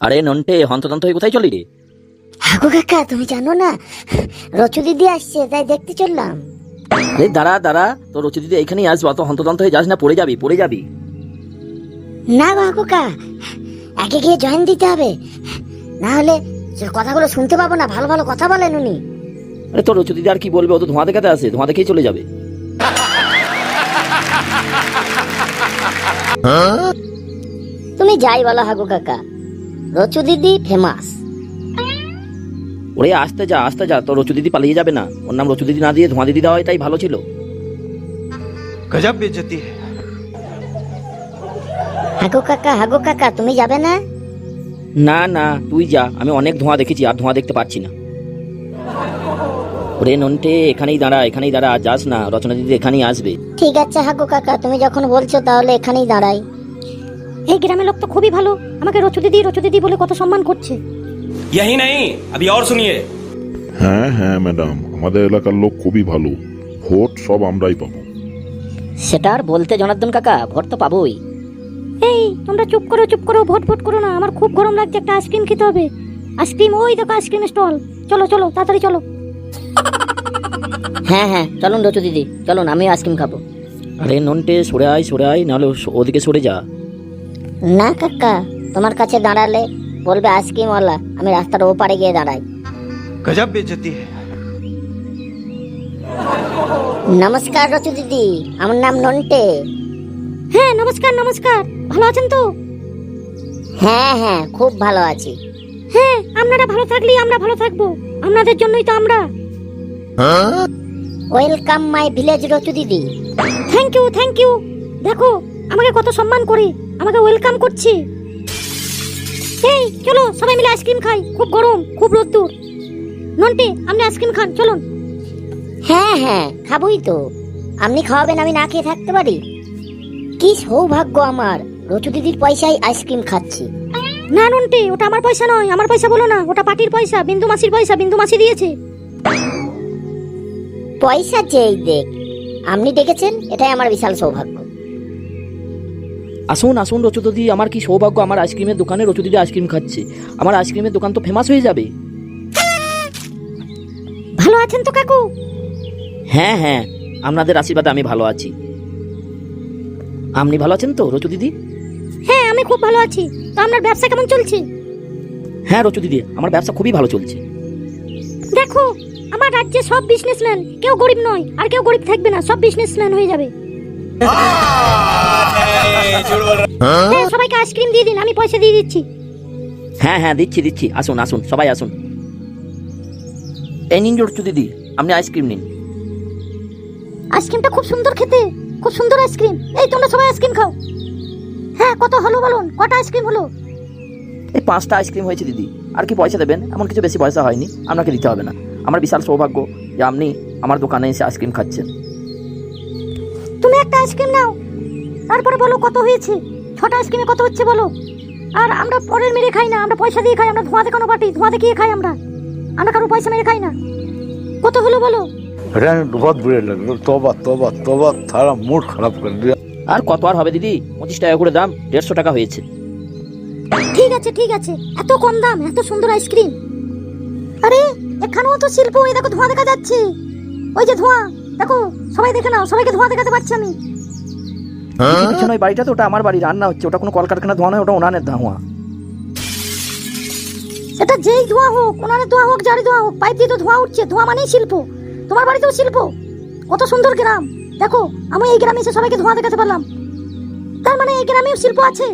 আরে নন্টে, হন্তদন্ত হয়ে কোথায় চলি রে? হাগু কাকা, তুমি জানো না রচু দিদি আসছে, তাই দেখতে চললাম। আরে দাঁড়া দাঁড়া, তোর রচি দিদি এখানেই আসবো, অত হন্তদন্ত হয়ে যাস না, পড়ে যাবি পড়ে যাবি। না গো হাগু কাকা, আগে গিয়ে জয়েন দিতে হবে, না হলে কথাগুলো শুনতে পাবো না। ভালো ভালো কথা বলেন উনি। আরে তোর রচি দিদি আর কি বলবে, ও তো ধোঁয়া দেখাতে আসে, ধোঁয়া দেখেই চলে যাবে। তুমি যাই বলো হাগু কাকা, রচু দিদি ফেমাস। ওরে আসতে যা আসতে যা, তোর রচু দিদি পালিয়ে যাবে না। ওর নাম রচু দিদি না দিয়ে ধোঁয়া দিদি দেওয়া হয়, তাই ভালো ছিল। गजब बेइज्जती है। হাগু কাকা তুমি যাবে না? না না, তুই যা, আমি অনেক ধোঁয়া দেখেছি, আর ধোঁয়া দেখতে পারছি না। ওরে নন্টে, এখানেই দাঁড়া এখানেই দাঁড়া, আর যাস না, রচনা দিদি এখানেই আসবে। ঠিক আছে হাগু কাকা, তুমি যখন বলছো তাহলে এখানেই দাঁড়াই। এই গ্রামের লোক তো খুবই ভালো, আমাকে রচু দিদি বলে কত সম্মান করছে। यही नहीं, अभी और सुनिए। হ্যাঁ হ্যাঁ ম্যাডাম, আমাদের এলাকার লোক খুবই ভালো, ভোট সব আমরাই পাবো। সেটা আর বলতে জনার্দন কাকা, ভোট তো পাবোই। এই তোমরা চুপ করো, ভোট করো না, আমার খুব গরম লাগছে, একটা আইসক্রিম খেতে হবে। আইসক্রিম, ওই দেখো আইসক্রিম স্টল, চলো তাড়াতাড়ি চলো। হ্যাঁ হ্যাঁ চলুন রচু দিদি, চলুন, আমিও আইসক্রিম খাবো। আরে নন্টে, সরে আয়, নাহলে ওদিকে সরে যা। না কাকা, তোমার কাছে দাঁড়ালে বলবে আইসক্রিমওয়ালা, আমি রাস্তার ওপারে গিয়ে দাঁড়াই। गजब बेइज्जती है। নমস্কার রচু দিদি, আমার নাম নন্টে। হ্যাঁ নমস্কার, ভালো আছেন তো? হ্যাঁ খুব ভালো আছি। হ্যাঁ, আপনারা ভালো থাকলেই আমরা ভালো থাকবো, আপনাদের জন্যই তো আমরা। ওয়েলকাম মাই ভিলেজ রচু দিদি। Thank you. দেখো আমাকে কত সম্মান করে আমাকে ওয়েলকাম করছে। এই চলো সবাই মিলে আইসক্রিম খাই, খুব গরম, খুব রোদ্দুর। নন্টে, আপনি আইসক্রিম খান, চলুন। হ্যাঁ খাবোই তো, আপনি খাওয়াবেন, আমি না খেয়ে থাকতে পারি? কি সৌভাগ্য আমার, রচু দিদির পয়সায় আইসক্রিম খাচ্ছি। না নন্টে, ওটা আমার পয়সা নয়, আমার পয়সা বলো না, ওটা পার্টির পয়সা, বিন্দু মাসির পয়সা, বিন্দু মাসি দিয়েছে। পয়সা যেই দেখ, আপনি ডেকেছেন, এটাই আমার বিশাল সৌভাগ্য। আসুন রচু দিদি, আমার কি সৌভাগ্য, আমার আইসক্রিমের দোকানে রচু দিদি আইসক্রিম খাচ্ছে। আমার আইসক্রিমের দোকান তো ফেমাস হয়ে যাবে। ভালো আছেন তো কাকু? হ্যাঁ, আপনাদের আশীর্বাদে আমি ভালো আছি। আপনি ভালো আছেন তো রচু দিদি? হ্যাঁ আমি খুব ভালো আছি। তো আপনার ব্যবসা কেমন চলছে? হ্যাঁ রচু দিদি, আমার ব্যবসা খুবই ভালো চলছে। দেখো, আমার রাজ্যে সব বিজনেসম্যান, কেউ গরিব নয় আর কেউ গরিব থাকবে না, সব বিজনেসম্যান হয়ে যাবে। হ্যাঁ, সবাইকে আইসক্রিম দিয়ে দিন, আমি পয়সা দিয়ে দিচ্ছি। হ্যাঁ দিচ্ছি, আসুন সবাই আসুন। এই নিন রচু দিদি, আপনি আইসক্রিম নিন। আইসক্রিমটা খুব সুন্দর খেতে, খুব সুন্দর আইসক্রিম। এই তোমরা সবাই আইসক্রিম খাও। হ্যাঁ, কত হলো বলুন, কটা আইসক্রিম হলো? এই 5টা আইসক্রিম হয়েছে দিদি। আর কি পয়সা দেবেন? এমন কিছু বেশি পয়সা হয়নি, আপনাকে দিতে হবে না। আমার বিশাল সৌভাগ্য যে আপনি আমার দোকানে এসে আইসক্রিম খাচ্ছেন। তুমি একটা আইসক্রিম নাও, তারপরে বলো কত হয়েছে। 6টা আইসক্রিমে কত হচ্ছে বলো। আর আমরা পরের মেরে খাই না, আমরা পয়সা দিয়ে খাই, আমরা ধোঁয়া দেখানো পার্টি, ধোঁয়া দেখিয়ে খাই, আমরা কারো পয়সা মেরে খাই না। কত হলো বলো। बहुत बुरे लग रहे, तौबा थारा मूड खराब कर दिया। আর কত আর হবে দিদি, 25 টাকা করে দাম, 150 টাকা হয়েছে। ঠিক আছে, এত কম দাম, এত সুন্দর আইসক্রিম। আরে এখানেও তো শিল্প, এই দেখো ধোঁয়া দেখা যাচ্ছে, ওই যে ধোঁয়া দেখো, সবাই দেখে নাও, সবাইকে ধোঁয়া দেখাতে পারছি আমি। পিছনে ওই বাড়িটা তো, ওটা আমার বাড়ি, রান্না হচ্ছে, ওটা কোনো কলকারখানা ধোঁয়া নয়, ওটা উনানের ধোঁয়া। সেটা যেই ধোঁয়া হোক, উনানের ধোঁয়া হোক, জারি ধোঁয়া হোক, পাইপ দিয়ে তো ধোঁয়া উঠছে, ধোঁয়া মানেই শিল্প। তোমার বাড়িতেও শিল্প, কত সুন্দর গ্রাম। দেখো আমি এই গ্রামে এসে সবাইকে ধোঁয়া দেখাতে পারলাম, তার মানে এই গ্রামেও শিল্প আছে।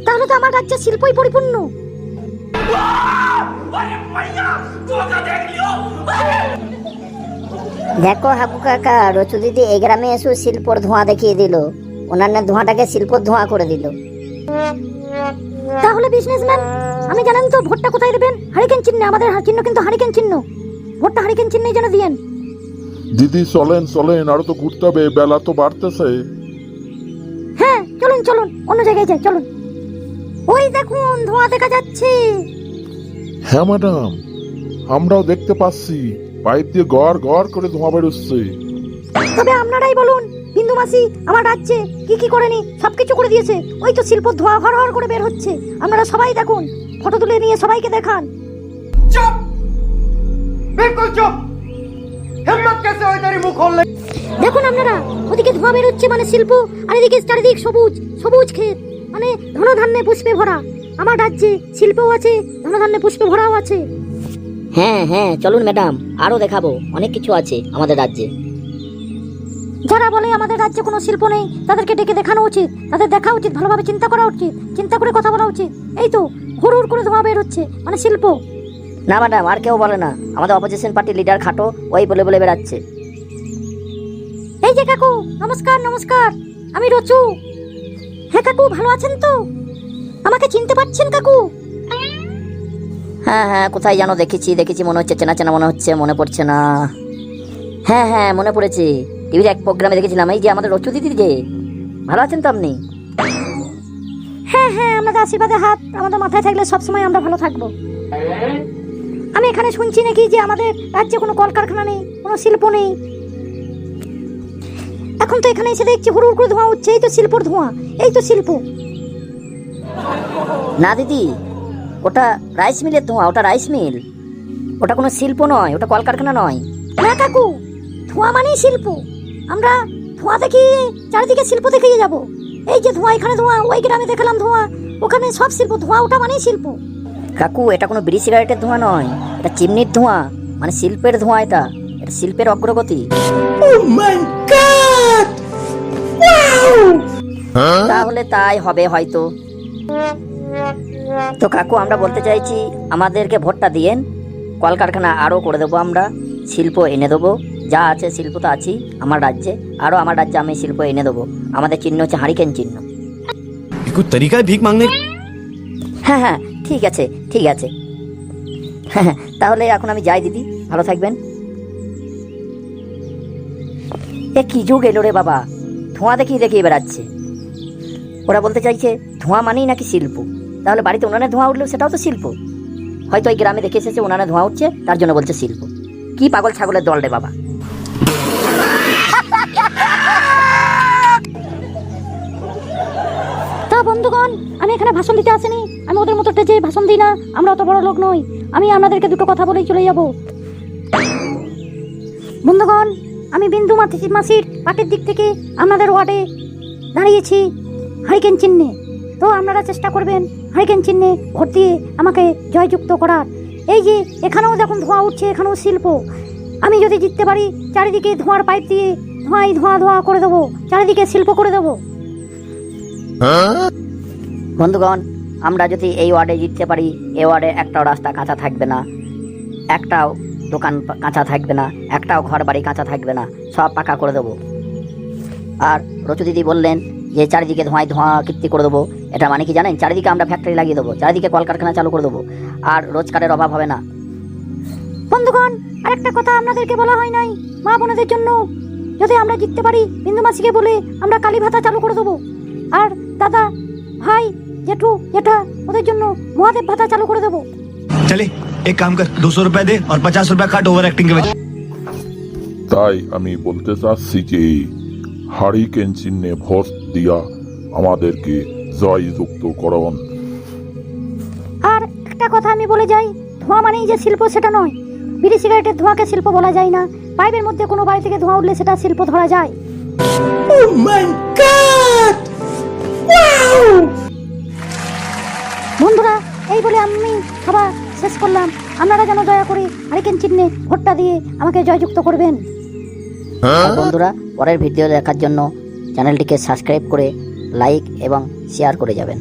তাহলে তো আমার রাজ্যে শিল্পই পরিপূর্ণ। দেখো হাবু কাকা, রচু দিদি এই গ্রামে এসে শিল্পর ধোঁয়া দেখিয়ে দিল, ওনার ধোঁয়াটাকে শিল্পর ধোঁয়া করে দিল। তাহলে বিজনেসম্যান, আমি জানেন তো ভোটটা কোথায় দেবেন? হারিকেন চিহ্নে, আমাদের চিহ্ন কিন্তু হারিকেন চিহ্ন, ভোটটা হারিকেন চিহ্নেই যেন দিয়েন। দিদি চলেন আরো তো ঘুরতে হবে, বেলা তো বাড়তেছে। হ্যাঁ চলুন, অন্য জায়গায় যাই, চলুন। ওই দেখুন ধোঁয়া দেখা যাচ্ছে। হ্যাঁ ম্যাডাম, আমরাও দেখতে পাচ্ছি, পাইপ দিয়ে গড় করে ধোঁয়া বেরোচ্ছে। তবে আপনারাই বলুন, বিন্দু মাসি আমার রাজ্যে কি করেনি, সবকিছু করে দিয়েছে। ওই তো শিল্প ধোঁয়া হর করে বের হচ্ছে, আপনারা সবাই দেখুন। ফটো তুলে নিয়ে সবাইকে দেখান। चुप बिल्कुल चुप हिम्मत कैसे हुई तेरी मुंह खोलने দেখুন আপনারা, ওদিকে ধোঁয়া বেরোচ্ছে মানে শিল্প, আর এদিকে চারিদিক সবুজ সবুজ ক্ষেত, মানে ধনধান্যে পুষ্পে ভরা। আমার রাজ্যে শিল্পও আছে, ধনধান্যে পুষ্পে ভরাও আছে। হ্যাঁ হ্যাঁ, চলুন ম্যাডাম, আরো দেখাবো, অনেক কিছু আছে আমাদের রাজ্যে। যারা বলে আমাদের রাজ্যে কোনো শিল্প নেই, তাদেরকে ডেকে দেখানো উচিত, তাদের দেখা উচিত, ভালোভাবে চিন্তা করা উচিত, চিন্তা করে কথা বলা উচিত। এই তো হুড় করে ধোঁয়া বের হচ্ছে মানে শিল্প। না ম্যাডাম, আর কেউ বলে না, আমাদের অপোজিশন পার্টির লিডার খাটো, ওই বলে বলে বেড়াচ্ছে। এই যে কাকু, নমস্কার নমস্কার, আমি রচু। হ্যাঁ কাকু, ভালো আছেন তো? আমাকে চিনতে পারছেন কাকু? হ্যাঁ হ্যাঁ, কোথায় জানো দেখেছি মনে হচ্ছে, চেনা চেনা মনে হচ্ছে, মনে পড়ছে না। হ্যাঁ হ্যাঁ, মনে পড়েছে, টিভির এক প্রোগ্রামে দেখেছিলাম। এই যে আমাদের রচু দিদি, যে ভালো আছেন তো আপনি? হ্যাঁ হ্যাঁ, আপনাদের আশীর্বাদে হাত আমাদের মাথায় থাকলে সবসময় আমরা ভালো থাকবো। আমি এখানে শুনছি নাকি যে আমাদের রাজ্যে কোনো কলকারখানা নেই, কোনো শিল্প নেই। এখন তো এখানে এসে দেখছি হুড় করে ধোঁয়া উঠছে, এই তো শিল্পর ধোঁয়া, এই তো শিল্প। না দিদি, ওটা রাইস মিলের ধোঁয়া, ওটা রাইস মিল, ওটা কোনো শিল্প নয়, ওটা কলকারখানা নয়। না কাকু, ধোঁয়া মানেই শিল্প। আমরা ধোঁয়া দেখিয়ে চারিদিকে শিল্প দেখিয়ে যাব। এই যে ধোঁয়া, এখানে ধোঁয়া, ওই গ্রামে দেখলাম ধোঁয়া, ওখানে সব শিল্প। ধোঁয়া ওটা মানেই শিল্প। কাকু, এটা কোনো বিড়ি সিগারেটের ধোঁয়া নয়, এটা চিমনির ধোঁয়া, মানে শিল্পের ধোঁয়া। এটা এটা শিল্পের অগ্রগতি। তাহলে তাই হবে হয়তো। তো কাকু, আমরা বলতে চাইছি, আমাদেরকে ভোটটা দিয়েন, কলকারখানা আরও করে দেবো, আমরা শিল্প এনে দেবো। যা আছে শিল্প তো আছেই আমার রাজ্যে, আরও আমার রাজ্যে আমি শিল্প এনে দেবো। আমাদের চিহ্ন হচ্ছে হারিকেন চিহ্ন। कुछ तरीका है भीख मांगने হ্যাঁ হ্যাঁ, ঠিক আছে ঠিক আছে। হ্যাঁ হ্যাঁ, তাহলে এখন আমি যাই দিদি, ভালো থাকবেন। এ কি যুগ এলো রে বাবা, ধোঁয়া দেখিয়ে বেড়াচ্ছে। ওরা বলতে চাইছে ধোঁয়া মানেই নাকি শিল্প। তাহলে বাড়িতে উনানে ধোঁয়া উঠলেও সেটাও তো শিল্প। হয়তো এই গ্রামে দেখে এসেছে উনানে ধোঁয়া উঠছে, তার জন্য বলছে শিল্প। কি পাগল ছাগলের দল রে বাবা। তা বন্ধুগণ, আমি এখানে ভাষণ দিতে আসিনি, আমি ওদের মতো টেজে ভাষণ দিই না, আমরা অত বড় লোক নই। আমি আপনাদেরকে দুটো কথা বলেই চলে যাব। বন্ধুগণ, আমি বিন্দু মাসির পার্টির দিক থেকে আপনাদের ওয়ার্ডে দাঁড়িয়েছি হারিকেন চিহ্নে। তো আপনারা চেষ্টা করবেন হারিকেন চিহ্নে ভোট দিয়ে আমাকে জয়যুক্ত করার। এই যে এখানেও যখন ধোঁয়া উঠছে, এখানেও শিল্প। আমি যদি জিততে পারি, চারিদিকে ধোঁয়ার পাইপ দিয়ে ধোঁয়া করে দেবো, চারিদিকে শিল্প করে দেবো। বন্ধুগণ, আমরা যদি এই ওয়ার্ডে জিততে পারি, এই ওয়ার্ডে একটাও রাস্তা কাঁচা থাকবে না, একটাও দোকান কাঁচা থাকবে না, একটাও ঘর বাড়ি কাঁচা থাকবে না, সব পাকা করে দেবো। আর রচু দিদি বললেন যে চারিদিকে ধোঁয়া কীর্তি করে দেবো। এটা মানে কি জানেন? চারিদিকে আমরা ফ্যাক্টরি লাগিয়ে দেবো, চারিদিকে কলকারখানা চালু করে দেবো, আর রোজগারের অভাব হবে না। বন্ধুগণ, আরেকটা কথা আপনাদেরকে বলা হয় নাই, মা বোনদের জন্য যদি আমরা জিততে পারি, বিন্দু মাসিকে বলে আমরা কালী ভাতা চালু করে দেবো। আর দাদা, ভাই, জেঠু, জেঠা, ওদের জন্য মহাদেব ভাতা চালু করে দেবো। चले एक काम कर 200 रुपए दे और 50 रुपए काट ओवर एक्टिंग के वजह তাই আমি বলতে চাচ্ছি যে হারিকেন চিহ্নে ভোট দিয়া আমাদেরকে জয়যুক্ত করুন। আর একটা কথা আমি বলে যাই, ধোঁয়া মানেই যে শিল্প সেটা নয়। বিড়ি সিগারেটের ধোঁয়াকে শিল্প বলা যায় না। পাইপের মধ্যে কোনো বাড়ি থেকে ধোঁয়া উঠলে সেটা শিল্প ধরা যায়। বন্ধুরা, এই বলে আমি সভা শেষ করলাম। আপনারা যেন দয়া করে হারিকেন চিহ্নে ভোটটা দিয়ে আমাকে জয়যুক্ত করবেন। আর বন্ধুরা, পরের ভিডিও দেখার জন্য চ্যানেলটিকে সাবস্ক্রাইব করে লাইক এবং শেয়ার করে যাবেন।